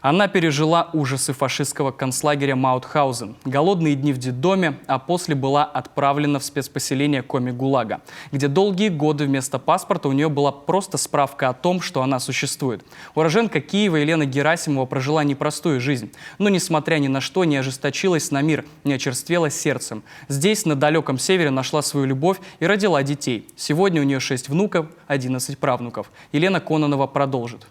Она пережила ужасы фашистского концлагеря Маутхаузен, голодные дни в детдоме, а после была отправлена в спецпоселение Коми-ГУЛАГа, где долгие годы вместо паспорта у нее была просто справка о том, что она существует. Уроженка Киева Елена Герасимова прожила непростую жизнь, но, несмотря ни на что, не ожесточилась на мир, не очерствела сердцем. Здесь, на далеком севере, нашла свою любовь и родила детей. Сегодня у нее 6 внуков, 11 правнуков. Елена Кононова продолжит.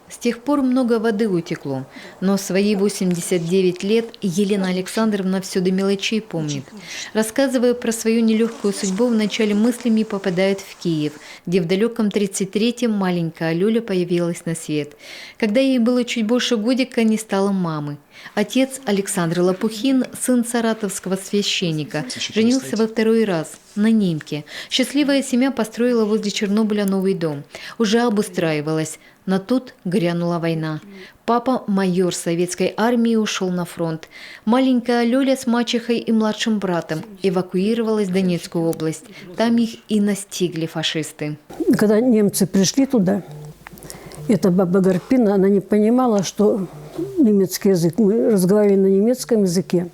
С тех пор много воды утекло, но в свои 89 лет Елена Александровна все до мелочей помнит. Рассказывая про свою нелегкую судьбу, вначале мыслями попадает в Киев, где в далеком 33-м маленькая Люля появилась на свет. Когда ей было чуть больше годика, не стало мамы. Отец Александр Лопухин, сын саратовского священника, женился во второй раз на немке. Счастливая семья построила возле Чернобыля новый дом. Уже обустраивалась, но тут грянула война. Папа, майор советской армии, ушел на фронт. Маленькая Лёля с мачехой и младшим братом эвакуировалась в Донецкую область. Там их и настигли фашисты. Когда немцы пришли туда, эта баба Гарпина, она не понимала, что немецкий язык. Мы разговаривали на немецком языке.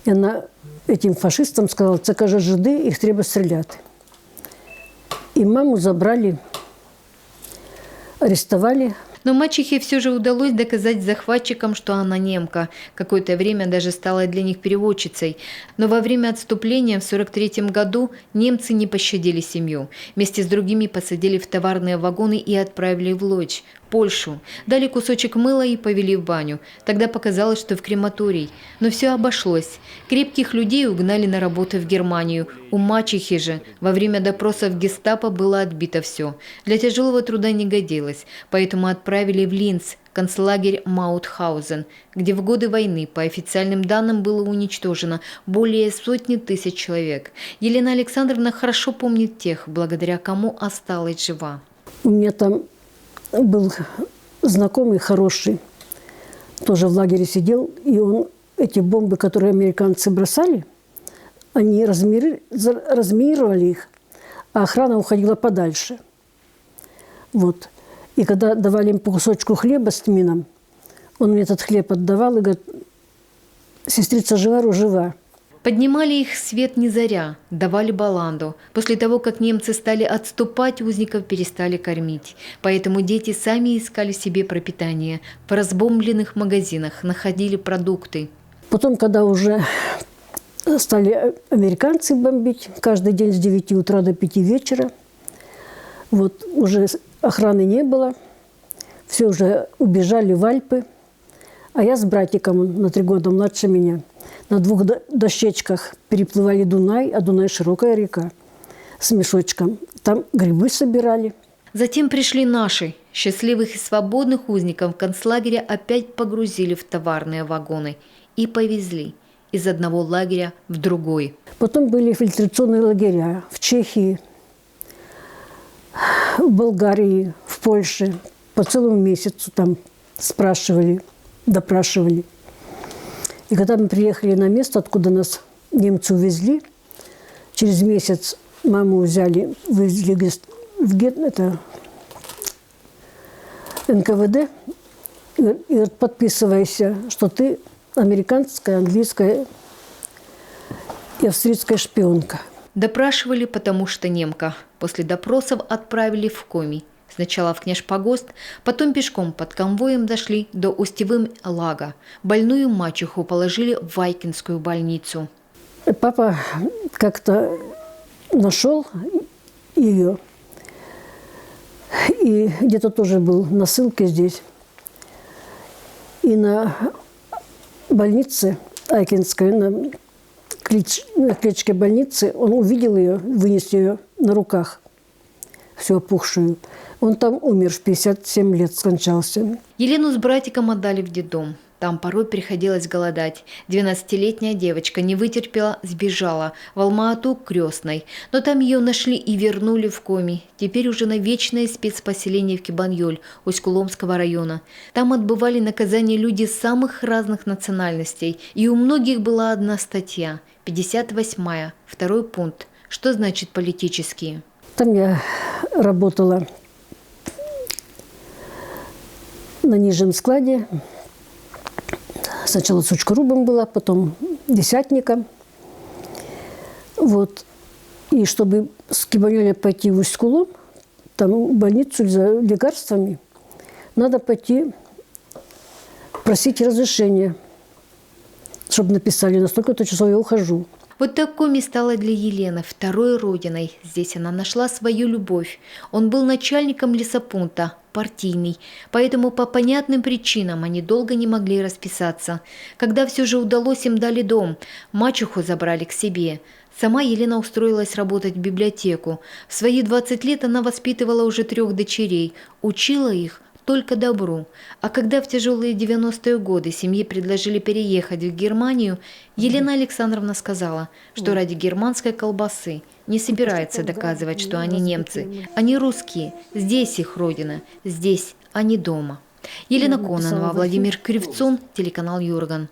И она этим фашистам сказала: «Це, каже, жиди, їх треба стріляти». И маму забрали, арестовали. Но мачехе все же удалось доказать захватчикам, что она немка. Какое-то время даже стала для них переводчицей. Но во время отступления в 1943 году немцы не пощадили семью. Вместе с другими посадили в товарные вагоны и отправили в Лодзь, Польшу. Дали кусочек мыла и повели в баню. Тогда показалось, что в крематорий. Но все обошлось. Крепких людей угнали на работу в Германию. У мачехи же во время допросов гестапо было отбито все. Для тяжелого труда не годилось. Поэтому отправили в Линц, концлагерь Маутхаузен, где в годы войны, по официальным данным, было уничтожено более 100 000 человек. Елена Александровна хорошо помнит тех, благодаря кому осталась жива. У меня там был знакомый хороший, тоже в лагере сидел, и он эти бомбы, которые американцы бросали, они разминировали их, а охрана уходила подальше. Вот. И когда давали им по кусочку хлеба с тмином, он мне этот хлеб отдавал и говорит: «Сестрица Живару жива». Поднимали их свет не заря, давали баланду. После того, как немцы стали отступать, узников перестали кормить. Поэтому дети сами искали себе пропитание. В разбомбленных магазинах находили продукты. Потом, когда уже стали американцы бомбить, каждый день с 9 утра до 5 вечера, вот уже охраны не было, все уже убежали в Альпы. А я с братиком, он на 3 года младше меня, на 2 дощечках переплывали Дунай, а Дунай широкая река, с мешочком. Там грибы собирали. Затем пришли наши. Счастливых и свободных узников концлагеря опять погрузили в товарные вагоны и повезли из одного лагеря в другой. Потом были фильтрационные лагеря в Чехии, в Болгарии, в Польше. По целому месяцу там спрашивали, допрашивали. И когда мы приехали на место, откуда нас немцы увезли, через месяц маму взяли, вывезли в НКВД, и говорит: подписывайся, что ты американская, английская и австрийская шпионка. Допрашивали, потому что немка. После допросов отправили в Коми. Сначала в Княжпогост, потом пешком под конвоем дошли до Устьевым-Лага. Больную мачеху положили в Вайкинскую больницу. Папа как-то нашел ее, и где-то тоже был на ссылке здесь. И на больнице Айкинской, на клеточке больницы, он увидел ее, вынес ее на руках, всю опухшую. Он там умер, в 57 лет скончался. Елену с братиком отдали в детдом. Там порой приходилось голодать. 12-летняя девочка не вытерпела, сбежала в Алма-Ату к крестной. Но там ее нашли и вернули в Коми. Теперь уже на вечное спецпоселение в Кибаньоль, Усть-Куломского района. Там отбывали наказание люди самых разных национальностей. И у многих была одна статья, 58-я, 2 пункт. Что значит политические? Там я работала на нижнем складе. Сначала сучкорубом была, потом десятником. Вот. И чтобы с Кибанёля пойти в Усть-Кулом, там в больницу за лекарствами, надо пойти просить разрешения, чтобы написали, на столько-то часов я ухожу. Вот такой стала для Елены второй родиной. Здесь она нашла свою любовь. Он был начальником лесопункта, партийный, поэтому по понятным причинам они долго не могли расписаться. Когда все же удалось, им дали дом, мачеху забрали к себе. Сама Елена устроилась работать в библиотеку. В свои 20 лет она воспитывала уже 3 дочерей, учила их только добру. А когда в тяжелые 90-е годы семье предложили переехать в Германию, Елена Александровна сказала, что ради германской колбасы не собирается доказывать, что они немцы. Они русские, здесь их родина, здесь они дома. Елена Кононова, Владимир Кривцун, телеканал Юрган.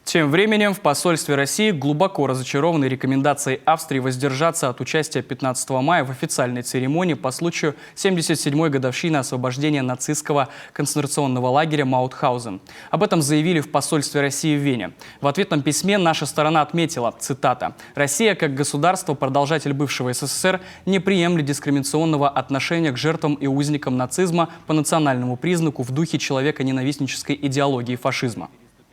Тем временем в посольстве России глубоко разочарованы рекомендацией Австрии воздержаться от участия 15 мая в официальной церемонии по случаю 77-й годовщины освобождения нацистского концентрационного лагеря Маутхаузен. Об этом заявили в посольстве России в Вене. В ответном письме наша сторона отметила, цитата, «Россия, как государство, продолжатель бывшего СССР, не приемлет дискриминационного отношения к жертвам и узникам нацизма по национальному признаку в духе человеконенавистнической идеологии фашизма».